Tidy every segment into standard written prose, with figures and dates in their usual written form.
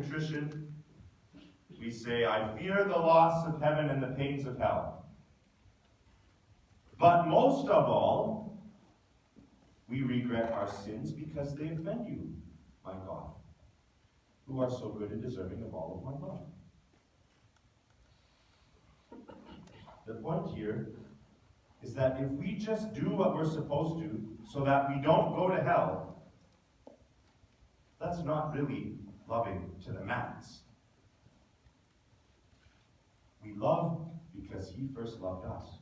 contrition, we say, I fear the loss of heaven and the pains of hell. But most of all, we regret our sins because they offend you, my God, who are so good and deserving of all of my love. The point here is that if we just do what we're supposed to so that we don't go to hell, that's not really loving to the max. We love because he first loved us.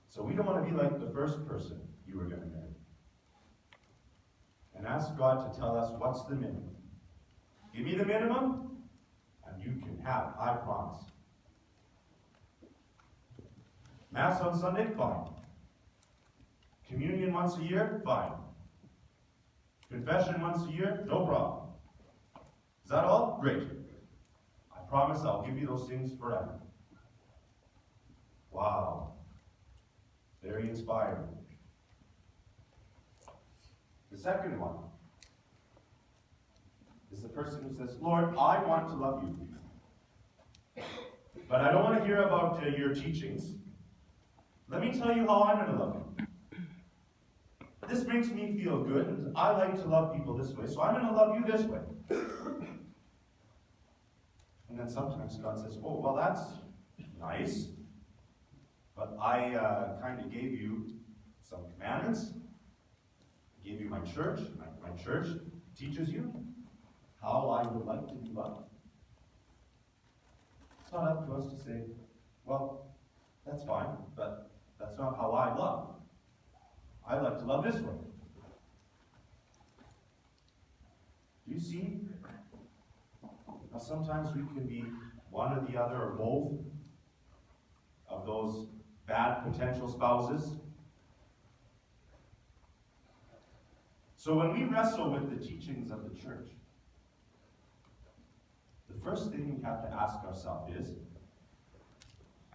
So we don't want to be like the first person you were going to marry. And ask God to tell us what's the minimum. Give me the minimum, and you can have, I promise. Mass on Sunday? Fine. Communion once a year? Fine. Confession once a year? No problem. Is that all? Great. I promise I'll give you those things forever. Wow. Very inspiring. The second one is the person who says, Lord, I want to love you. But I don't want to hear about your teachings. Let me tell you how I'm going to love you. This makes me feel good, and I like to love people this way, so I'm going to love you this way. And then sometimes God says, oh, well, that's nice, but I kind of gave you some commandments. I gave you my church. My church teaches you how I would like to be loved. It's not up to us to say, well, that's fine, but that's not how I love. I like to love this way. Do you see? Now sometimes we can be one or the other or both of those bad potential spouses. So when we wrestle with the teachings of the church, the first thing we have to ask ourselves is,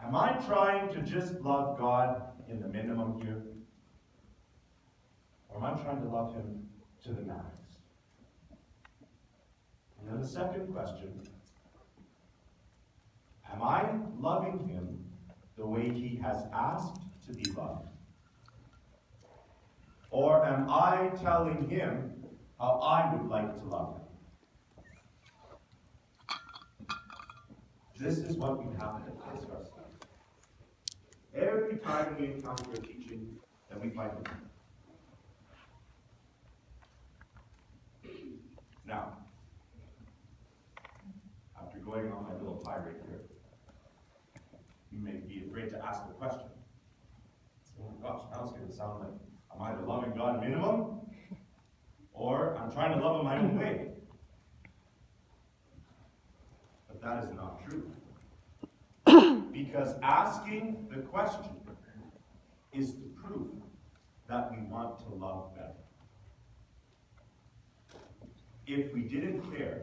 am I trying to just love God in the minimum here? Or am I trying to love him to the max? And then the second question, am I loving him the way he has asked to be loved? Or am I telling him how I would like to love him? This is what we have to ask ourselves. Every time we encounter a teaching that we find it. Now, after going on my little tirade here, you may be afraid to ask the question. Oh my gosh, now it's going to sound like I'm either loving God minimum, or I'm trying to love him my own way. But that is not true. Because asking the question is the proof that we want to love better. If we didn't care,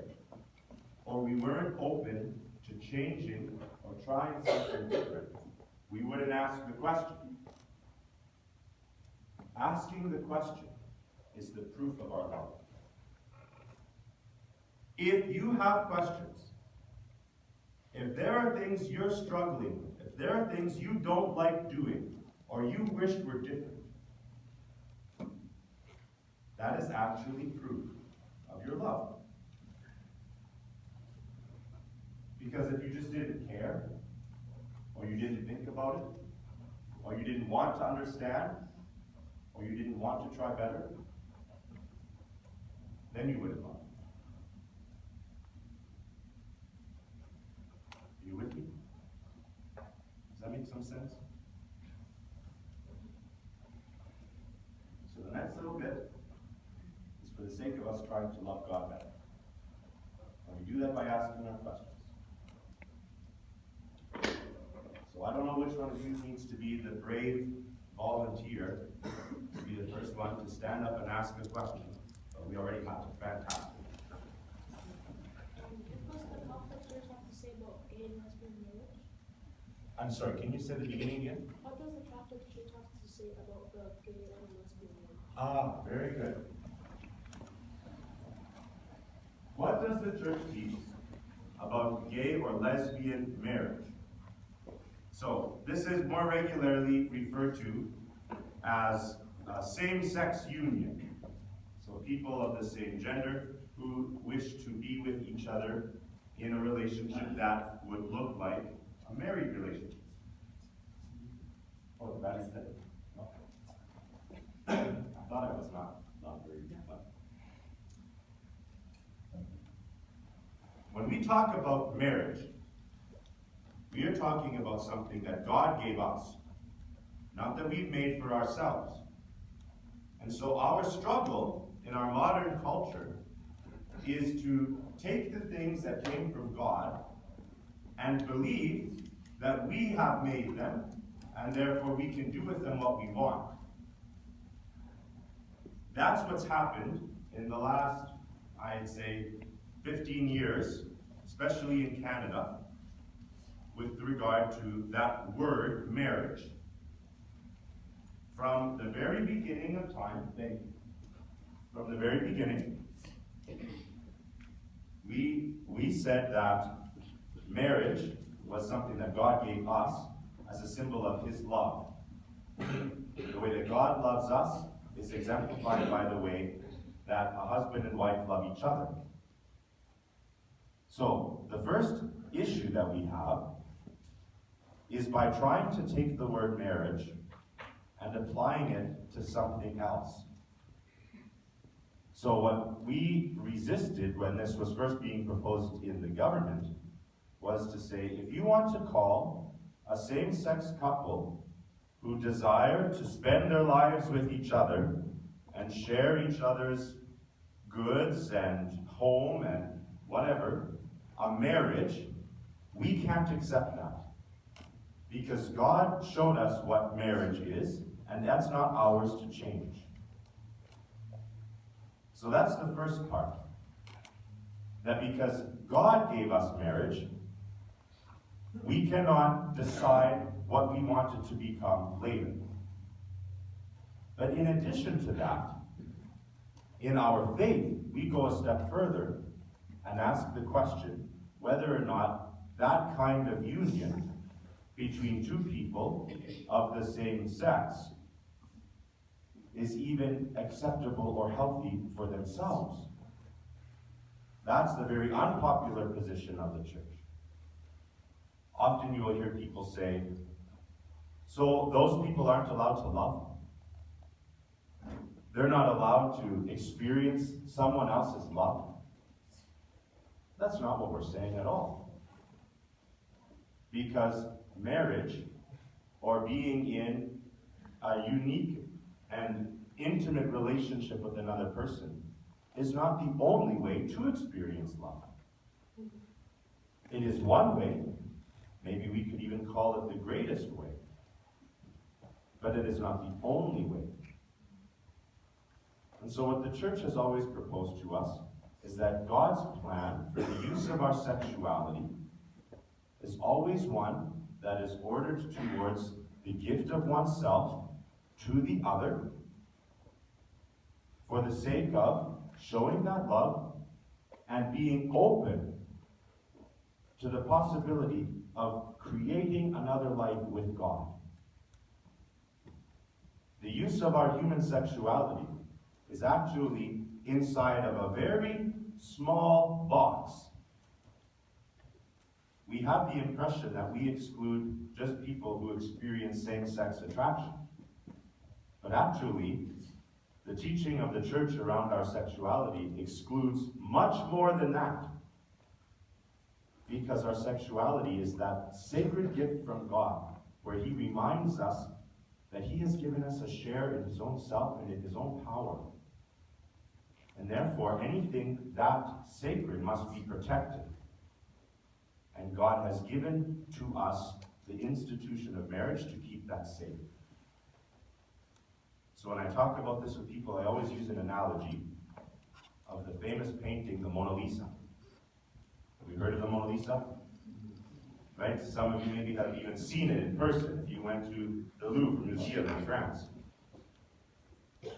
or we weren't open to changing or trying something different, we wouldn't ask the question. Asking the question is the proof of our love. If you have questions, if there are things you're struggling with, if there are things you don't like doing, or you wished were different, that is actually proof of your love. Because if you just didn't care, or you didn't think about it, or you didn't want to understand, or you didn't want to try better, then you wouldn't love. You with me? Does that make some sense? So the next little bit is for the sake of us trying to love God better. And we do that by asking our questions. So I don't know which one of you needs to be the brave volunteer to be the first one to stand up and ask a question. But we already have it. Fantastic. I'm sorry, can you say the beginning again? What does the Catholic Church have to say about the gay and lesbian marriage? Ah, very good. does the church teach about gay or lesbian marriage? So, this is more regularly referred to as a same-sex union. So, people of the same gender who wish to be with each other in a relationship that would look like a married relationship. Oh, that is it. No. I thought I was not very good. When we talk about marriage, we are talking about something that God gave us, not that we've made for ourselves. And so our struggle in our modern culture is to take the things that came from God and believe that we have made them, and therefore we can do with them what we want. That's what's happened in the last, I'd say, 15 years, especially in Canada, with regard to that word, marriage. From the very beginning of time, from the very beginning, we said that marriage was something that God gave us as a symbol of His love. The way that God loves us is exemplified by the way that a husband and wife love each other. So, the first issue that we have is by trying to take the word marriage and applying it to something else. So what we resisted when this was first being proposed in the government was to say, if you want to call a same-sex couple who desire to spend their lives with each other and share each other's goods and home and whatever, a marriage, we can't accept that. Because God showed us what marriage is, and that's not ours to change. So that's the first part. That because God gave us marriage, we cannot decide what we want it to become later. But in addition to that, in our faith, we go a step further and ask the question whether or not that kind of union between two people of the same sex is even acceptable or healthy for themselves. That's the very unpopular position of the church. Often you will hear people say, so those people aren't allowed to love? They're not allowed to experience someone else's love? That's not what we're saying at all. Because marriage, or being in a unique and intimate relationship with another person, is not the only way to experience love. It is one way, maybe we could even call it the greatest way, but it is not the only way. And so what the church has always proposed to us is that God's plan for the use of our sexuality is always one that is ordered towards the gift of oneself to the other for the sake of showing that love and being open to the possibility of creating another life with God. The use of our human sexuality is actually inside of a very small box. We have the impression that we exclude just people who experience same-sex attraction. But actually, the teaching of the church around our sexuality excludes much more than that. Because our sexuality is that sacred gift from God, where He reminds us that He has given us a share in His own self and in His own power. And therefore, anything that sacred must be protected. And God has given to us the institution of marriage to keep that safe. So when I talk about this with people, I always use an analogy of the famous painting, the Mona Lisa. Have you heard of the Mona Lisa? Right? Some of you maybe have even seen it in person if you went to the Louvre Museum in France.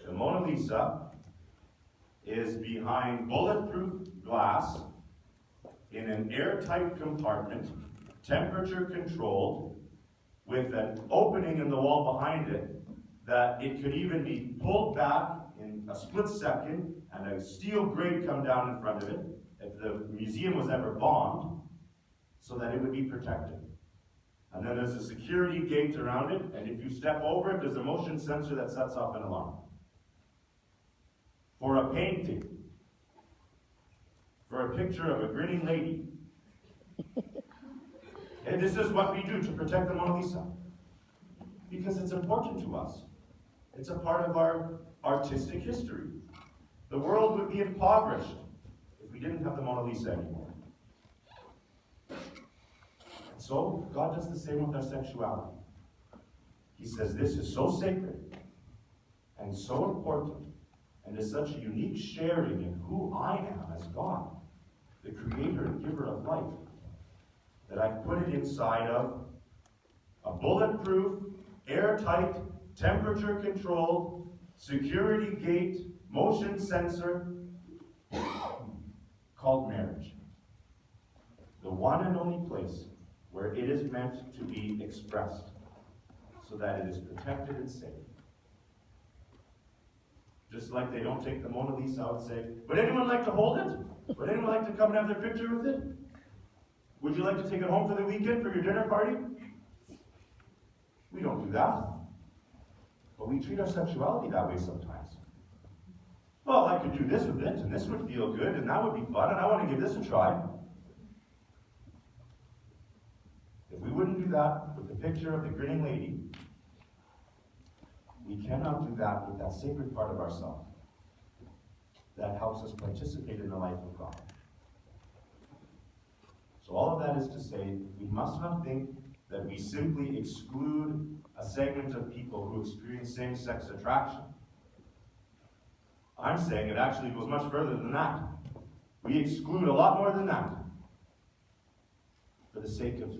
The Mona Lisa is behind bulletproof glass in an airtight compartment, temperature controlled, with an opening in the wall behind it, that it could even be pulled back in a split second and a steel grate come down in front of it if the museum was ever bombed, so that it would be protected. And then there's a security gate around it, and if you step over it, there's a motion sensor that sets off an alarm. For a painting, for a picture of a grinning lady. And this is what we do to protect the Mona Lisa. Because it's important to us. It's a part of our artistic history. The world would be impoverished if we didn't have the Mona Lisa anymore. And so, God does the same with our sexuality. He says this is so sacred and so important and is such a unique sharing in who I am as God, the creator and giver of life, that I've put it inside of a bulletproof, airtight, temperature-controlled, security gate, motion sensor called marriage. The one and only place where it is meant to be expressed so that it is protected and safe. Just like they don't take the Mona Lisa out and say, would anyone like to hold it? Would anyone like to come and have their picture with it? Would you like to take it home for the weekend for your dinner party? We don't do that. But we treat our sexuality that way sometimes. Well, I could do this with it, and this would feel good, and that would be fun, and I want to give this a try. If we wouldn't do that with the picture of the grinning lady, we cannot do that with that sacred part of ourselves that helps us participate in the life of God. So all of that is to say, we must not think that we simply exclude a segment of people who experience same-sex attraction. I'm saying it actually goes much further than that. We exclude a lot more than that for the sake of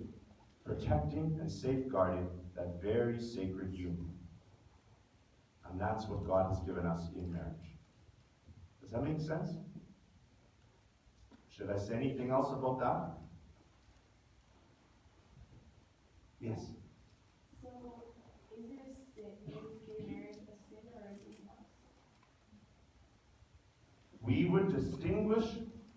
protecting and safeguarding that very sacred union. And that's what God has given us in marriage. Does that make sense? Should I say anything else about that? Yes. So, is it a sin? Is gay marriage a sin or anything else? We would distinguish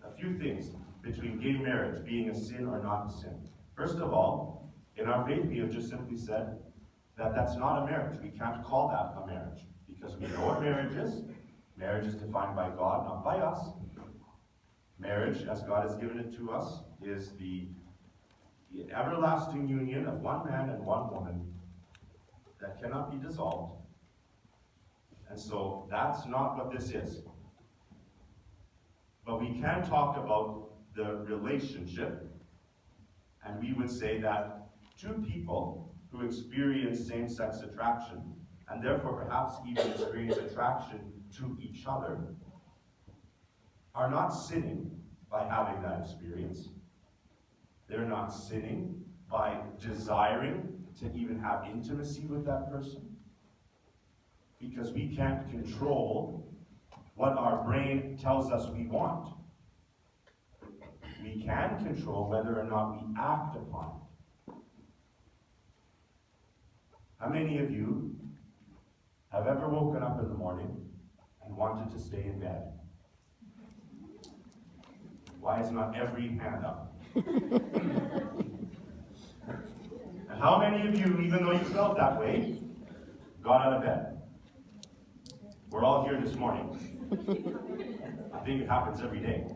a few things between gay marriage being a sin or not a sin. First of all, in our faith, we have just simply said that that's not a marriage. We can't call that a marriage because we know what marriage is. Marriage is defined by God, not by us. Marriage, as God has given it to us, is the everlasting union of one man and one woman that cannot be dissolved. And so that's not what this is. But we can talk about the relationship, and we would say that two people who experience same-sex attraction, and therefore perhaps even experience attraction to each other, are not sinning by having that experience. They're not sinning by desiring to even have intimacy with that person. Because we can't control what our brain tells us we want. We can control whether or not we act upon it. How many of you have ever woken up in the morning and wanted to stay in bed? Why is not every hand up? And how many of you, even though you felt that way, got out of bed? We're all here this morning. I think it happens every day.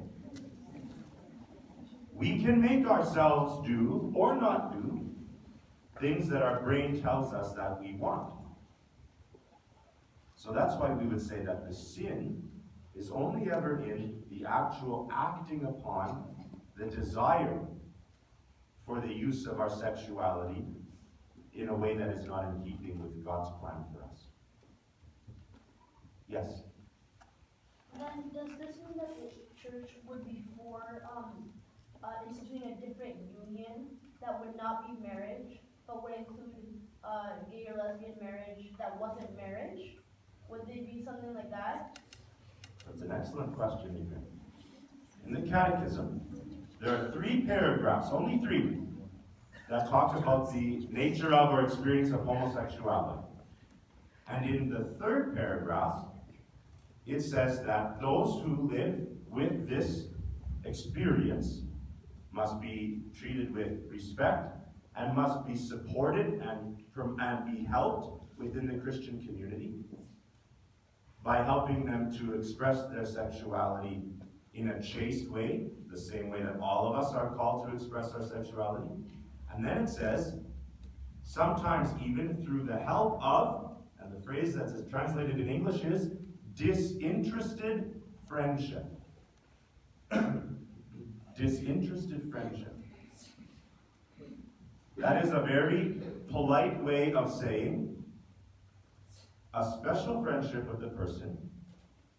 We can make ourselves do or not do things that our brain tells us that we want. So that's why we would say that the sin is only ever in the actual acting upon the desire for the use of our sexuality in a way that is not in keeping with God's plan for us. Yes? Then does this mean that the church would be for instituting a different union that would not be marriage, but would include gay or lesbian marriage that wasn't marriage? Would they be something like that? That's an excellent question, Ethan. In the Catechism, there are 3 paragraphs, only 3, that talk about the nature of or experience of homosexuality. And in the 3rd paragraph, it says that those who live with this experience must be treated with respect and must be supported and be helped within the Christian community by helping them to express their sexuality in a chaste way, the same way that all of us are called to express our sexuality. And then it says, sometimes even through the help of, and the phrase that's translated in English is, disinterested friendship. Disinterested friendship. That is a very polite way of saying a special friendship with the person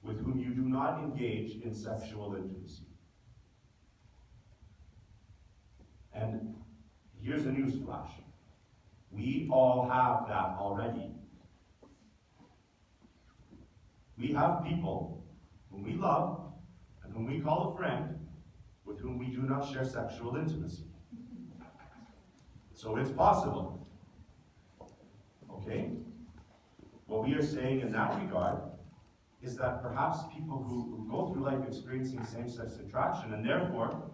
with whom you do not engage in sexual intimacy. And here's a newsflash. We all have that already. We have people whom we love and whom we call a friend with whom we do not share sexual intimacy. So it's possible. Okay? What we are saying in that regard is that perhaps people who go through life experiencing same-sex attraction and therefore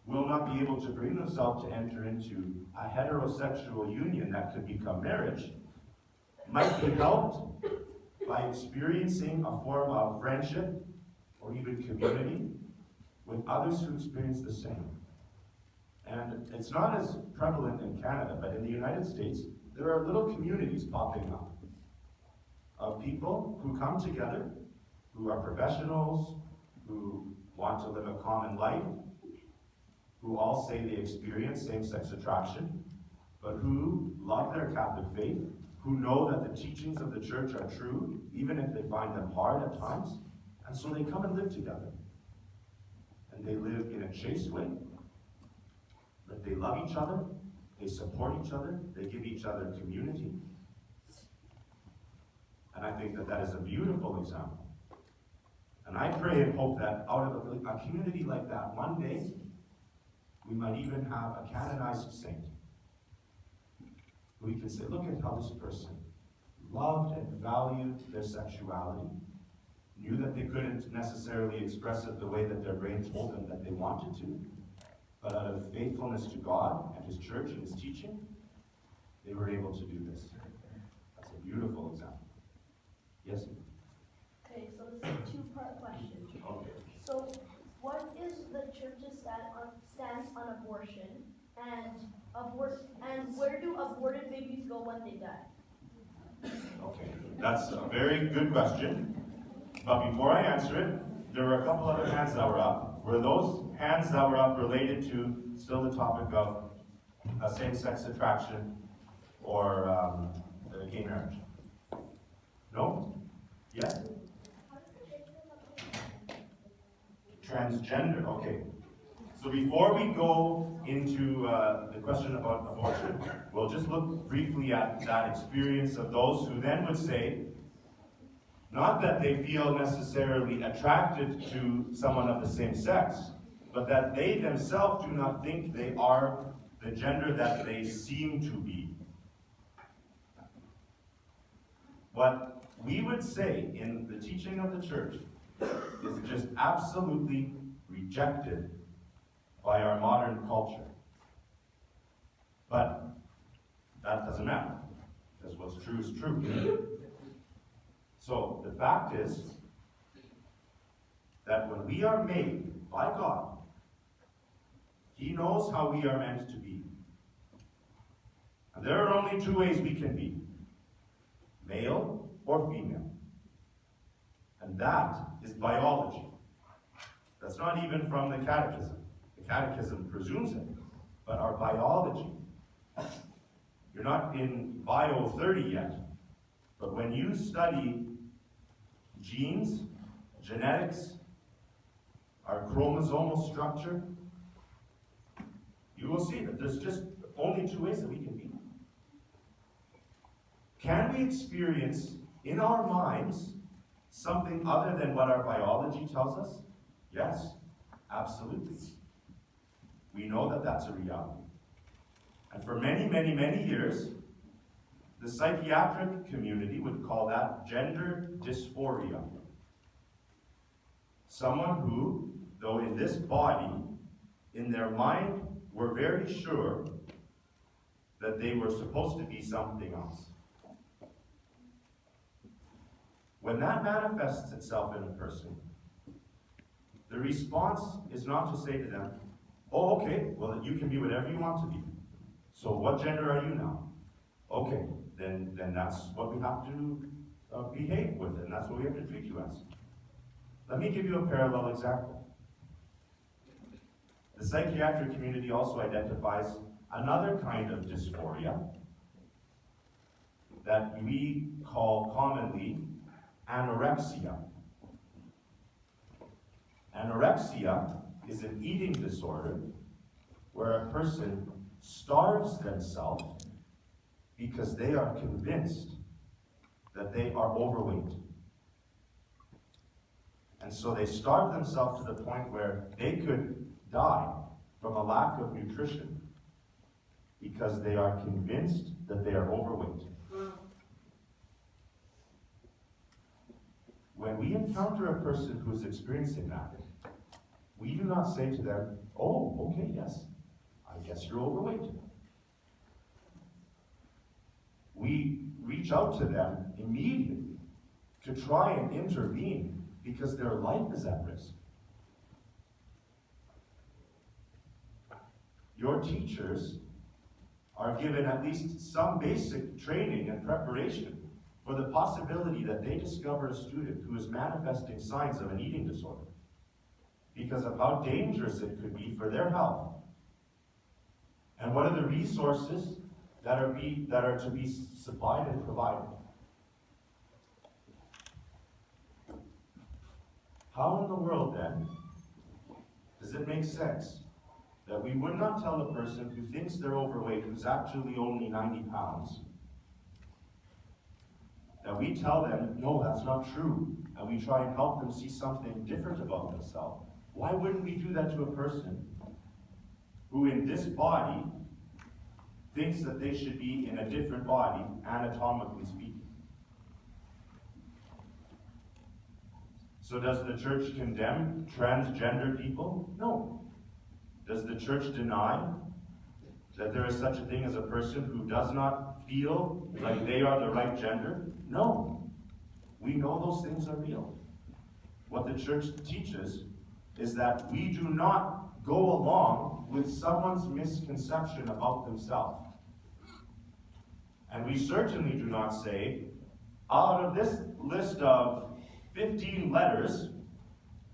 will not be able to bring themselves to enter into a heterosexual union that could become marriage might be helped by experiencing a form of friendship or even community with others who experience the same. And it's not as prevalent in Canada, but in the United States, there are little communities popping up of people who come together, who are professionals, who want to live a common life, who all say they experience same-sex attraction, but who love their Catholic faith, who know that the teachings of the church are true, even if they find them hard at times, and so they come and live together. And they live in a chaste way, but they love each other, they support each other, they give each other community. And I think that that is a beautiful example. And I pray and hope that out of a community like that, one day, we might even have a canonized saint. We can say, look at how this person loved and valued their sexuality, knew that they couldn't necessarily express it the way that their brain told them that they wanted to, but out of faithfulness to God and His church and His teaching, they were able to do this. That's a beautiful example. Yes? Okay, so this is a 2-part question. Okay. So, what is the church's stance on abortion, and where do aborted babies go when they die? Okay, that's a very good question. But before I answer it, there were a couple other hands that were up. Were those hands that were up related to still the topic of same-sex attraction or gay marriage? No? Yes? Transgender, okay. So before we go into the question about abortion, we'll just look briefly at that experience of those who then would say, not that they feel necessarily attracted to someone of the same sex, but that they themselves do not think they are the gender that they seem to be. What we would say in the teaching of the church is just absolutely rejected by our modern culture. But that doesn't matter, because what's true is true. So the fact is that when we are made by God, He knows how we are meant to be. And there are only 2 ways we can be, male or female. And that is biology. That's not even from the Catechism. The Catechism presumes it, but our biology. You're not in Bio 30 yet, but when you study genes, genetics, our chromosomal structure, you will see that there's just only 2 ways that we can be. Can we experience in our minds something other than what our biology tells us? Yes, absolutely. We know that that's a reality. And for many, many, many years, the psychiatric community would call that gender dysphoria. Someone who, though in this body, in their mind, were very sure that they were supposed to be something else. When that manifests itself in a person, the response is not to say to them, oh, okay, well, you can be whatever you want to be. So what gender are you now? Okay, then that's what we have to behave with, and that's what we have to treat you as. Let me give you a parallel example. The psychiatric community also identifies another kind of dysphoria that we call commonly anorexia. Anorexia is an eating disorder where a person starves themselves because they are convinced that they are overweight. And so they starve themselves to the point where they could die from a lack of nutrition because they are convinced that they are overweight. When we encounter a person who is experiencing that, we do not say to them, oh, okay, yes, I guess you're overweight. We reach out to them immediately to try and intervene because their life is at risk. Your teachers are given at least some basic training and preparation for the possibility that they discover a student who is manifesting signs of an eating disorder because of how dangerous it could be for their health. And what are the resources that are to be supplied and provided? How in the world, then, does it make sense that we would not tell a person who thinks they're overweight, who's actually only 90 pounds, that we tell them, no, that's not true, and we try and help them see something different about themselves? Why wouldn't we do that to a person who in this body thinks that they should be in a different body, anatomically speaking? So does the church condemn transgender people? No. Does the church deny that there is such a thing as a person who does not feel like they are the right gender? No. We know those things are real. What the church teaches is that we do not go along with someone's misconception about themselves. And we certainly do not say, out of this list of 15 letters,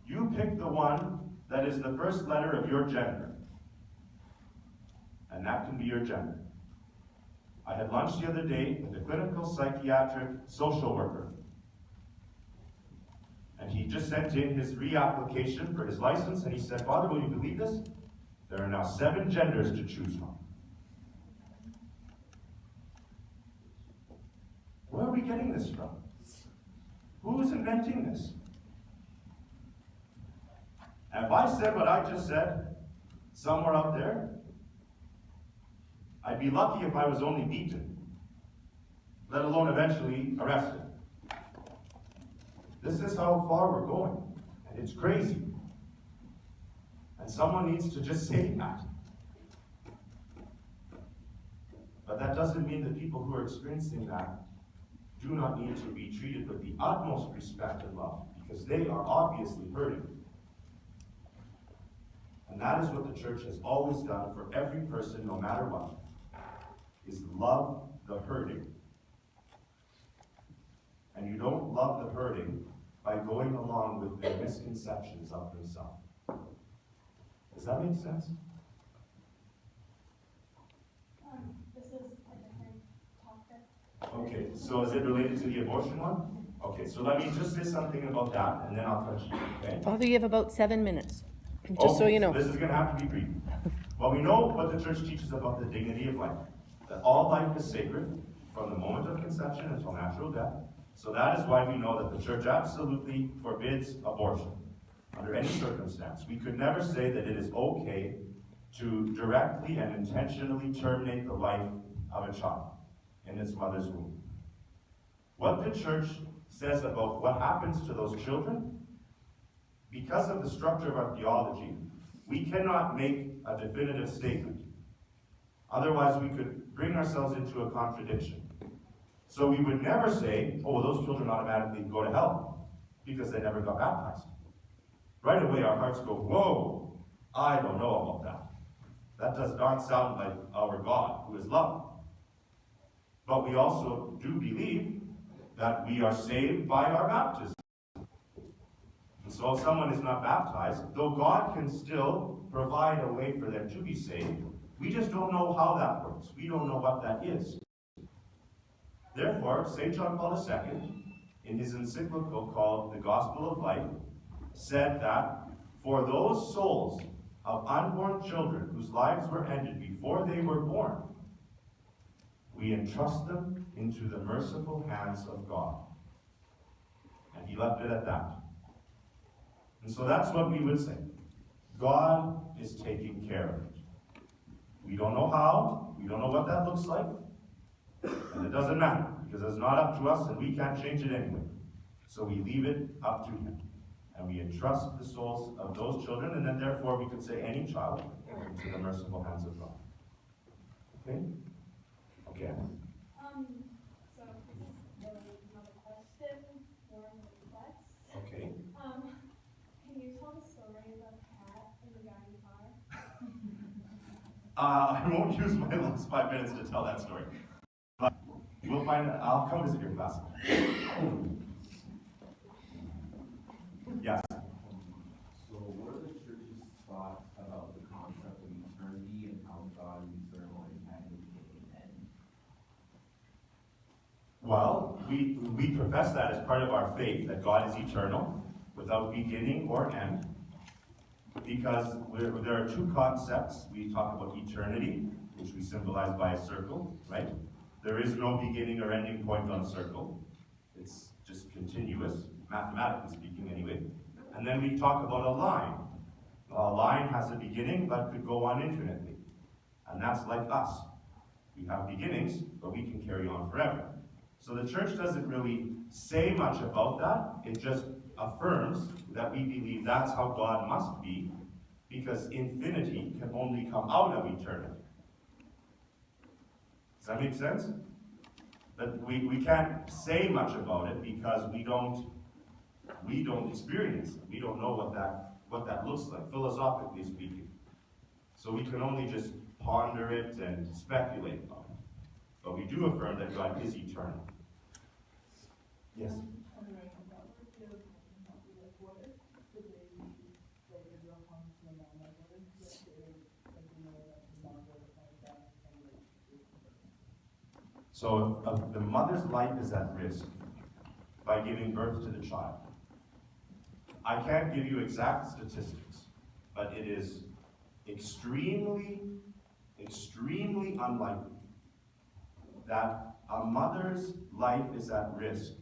you pick the one that is the first letter of your gender. And that can be your gender. I had lunch the other day with a clinical psychiatric social worker. And he just sent in his reapplication for his license, and he said, Father, will you believe this? There are now 7 genders to choose from. Where are we getting this from? Who is inventing this? And if I said what I just said somewhere out there, I'd be lucky if I was only beaten, let alone eventually arrested. This is how far we're going, and it's crazy. And someone needs to just say that. But that doesn't mean that people who are experiencing that do not need to be treated with the utmost respect and love, because they are obviously hurting. And that is what the church has always done for every person, no matter what, is love the hurting. And you don't love the hurting by going along with their misconceptions of themselves. Does that make sense? This is a different topic. Okay, so is it related to the abortion one? Okay, so let me just say something about that, and then I'll touch you, okay? Father, you have about 7 minutes, just so you know. This is going to have to be brief. Well, we know what the church teaches about the dignity of life, that all life is sacred from the moment of conception until natural death. So that is why we know that the church absolutely forbids abortion under any circumstance. We could never say that it is okay to directly and intentionally terminate the life of a child in its mother's womb. What the church says about what happens to those children, because of the structure of our theology, we cannot make a definitive statement. Otherwise, we could bring ourselves into a contradiction. So we would never say, oh, well, those children automatically go to hell because they never got baptized. Right away, our hearts go, whoa, I don't know about that. That does not sound like our God, who is love. But we also do believe that we are saved by our baptism. And so if someone is not baptized, though God can still provide a way for them to be saved, we just don't know how that works. We don't know what that is. Therefore, St. John Paul II, in his encyclical called The Gospel of Life, said that for those souls of unborn children whose lives were ended before they were born, we entrust them into the merciful hands of God. And he left it at that. And so that's what we would say. God is taking care of it. We don't know how, we don't know what that looks like, and it doesn't matter, because it's not up to us and we can't change it anyway. So we leave it up to him. And we entrust the souls of those children, and then therefore we could say any child, into the merciful hands of God. Okay? Okay. So this is another question or a request. Okay. Can you tell the story of the cat in the guy in the car? I won't use my last 5 minutes to tell that story. But we'll find out. I'll come visit your class. Yes. So what are the church's thoughts about the concept of eternity and how God is eternal and had no beginning and end? Well, we profess that as part of our faith, that God is eternal, without beginning or end, because there are two concepts. We talk about eternity, which we symbolize by a circle, right? There is no beginning or ending point on a circle. It's just continuous, mathematically speaking anyway. And then we talk about a line. A line has a beginning, but could go on infinitely. And that's like us. We have beginnings, but we can carry on forever. So the church doesn't really say much about that. It just affirms that we believe that's how God must be, because infinity can only come out of eternity. Does that make sense? But we can't say much about it because we don't experience it. We don't know what that looks like, philosophically speaking. So we can only just ponder it and speculate about it. But we do affirm that God is eternal. Yes? So if the mother's life is at risk by giving birth to the child, I can't give you exact statistics, but it is extremely, extremely unlikely that a mother's life is at risk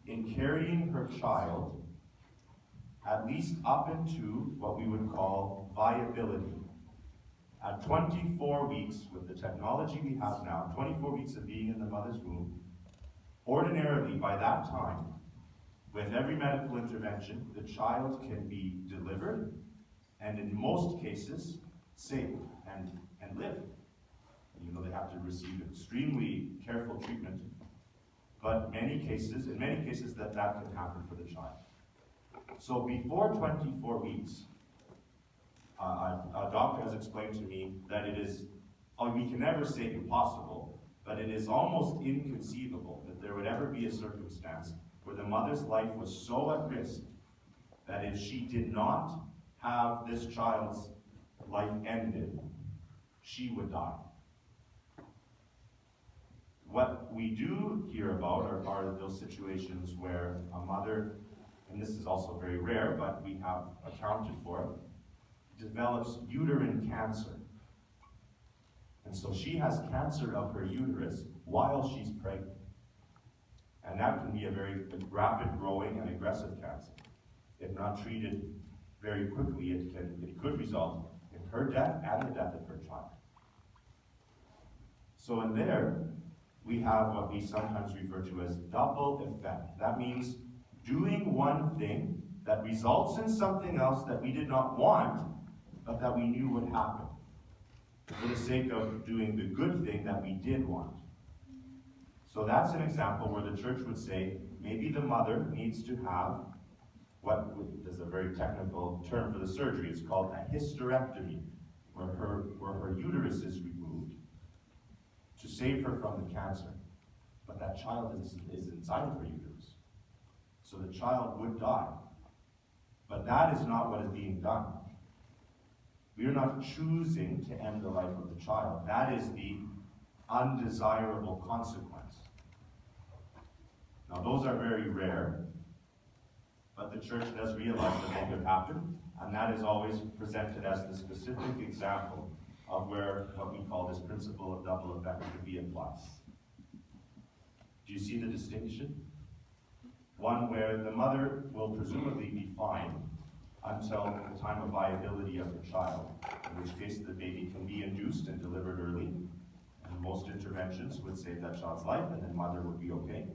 in carrying her child at least up into what we would call viability. At 24 weeks, with the technology we have now, 24 weeks of being in the mother's womb, ordinarily by that time, with every medical intervention, the child can be delivered and in most cases saved and live. You know, they have to receive extremely careful treatment, but in many cases that can happen for the child. So before 24 weeks, a doctor has explained to me that it is, we can never say impossible, but it is almost inconceivable that there would ever be a circumstance where the mother's life was so at risk that if she did not have this child's life ended, she would die. What we do hear about are those situations where a mother, and this is also very rare, but we have accounted for it, develops uterine cancer. And so she has cancer of her uterus while she's pregnant. And that can be a very rapid growing and aggressive cancer. If not treated very quickly, it could result in her death and the death of her child. So in there, we have what we sometimes refer to as double effect. That means doing one thing that results in something else that we did not want, but that we knew would happen, for the sake of doing the good thing that we did want. So that's an example where the church would say, maybe the mother needs to have what is a very technical term for the surgery. It's called a hysterectomy, where her uterus is removed to save her from the cancer. But that child is inside of her uterus. So the child would die. But that is not what is being done. We are not choosing to end the life of the child. That is the undesirable consequence. Now, those are very rare, but the church does realize that they could happen, and that is always presented as the specific example of where what we call this principle of double effect could be applied. Do you see the distinction? One where the mother will presumably be fine until the time of viability of the child, in which case the baby can be induced and delivered early, and most interventions would save that child's life, and then mother would be okay.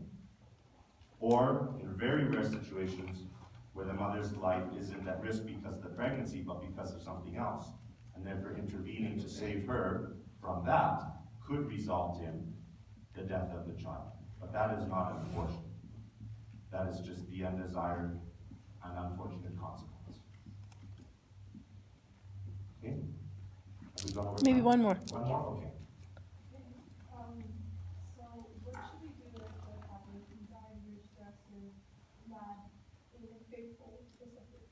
Or, in very rare situations, where the mother's life isn't at risk because of the pregnancy, but because of something else, and therefore intervening to save her from that could result in the death of the child. But that is not an abortion. That is just the undesired and unfortunate consequence. Okay? Have we gone over Maybe time? one more. One more? Okay. So what should we do if what happens anxiety or stress is not in a faithful perspective?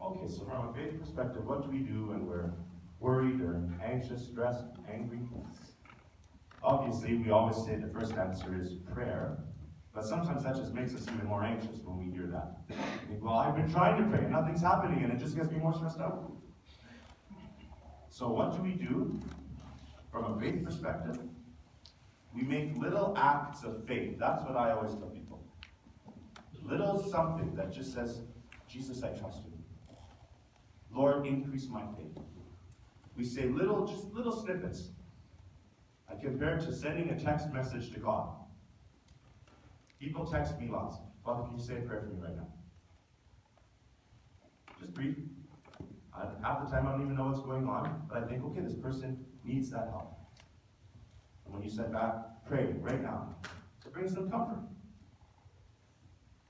Okay, so from a faith perspective, what do we do when we're worried or anxious, stressed, angry? Obviously, we always say the first answer is prayer, but sometimes that just makes us even more anxious when we hear that. We think, well, I've been trying to pray and nothing's happening, and it just gets me more stressed out. So what do we do from a faith perspective? We make little acts of faith. That's what I always tell people. Little something that just says, Jesus, I trust you. Lord, increase my faith. We say just little snippets. I compare it to sending a text message to God. People text me lots. Father, can you say a prayer for me right now? Just brief. Half the time I don't even know what's going on, but I think, okay, this person needs that help. And when you send back, pray right now. It brings them comfort.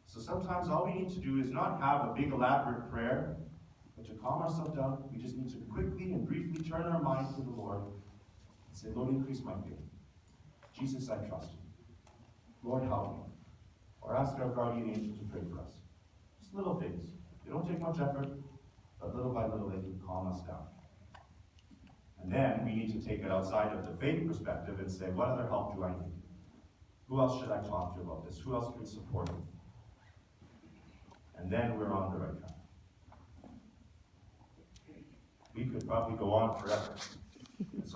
So sometimes all we need to do is not have a big elaborate prayer, but to calm ourselves down, we just need to quickly and briefly turn our mind to the Lord and say, Lord, increase my faith. Jesus, I trust you. Lord, help me. Or ask our guardian angel to pray for us. Just little things. They don't take much effort, but little by little they can calm us down. And then we need to take it outside of the faith perspective and say, what other help do I need? Who else should I talk to about this? Who else can support me? And then we're on the right track. We could probably go on forever. So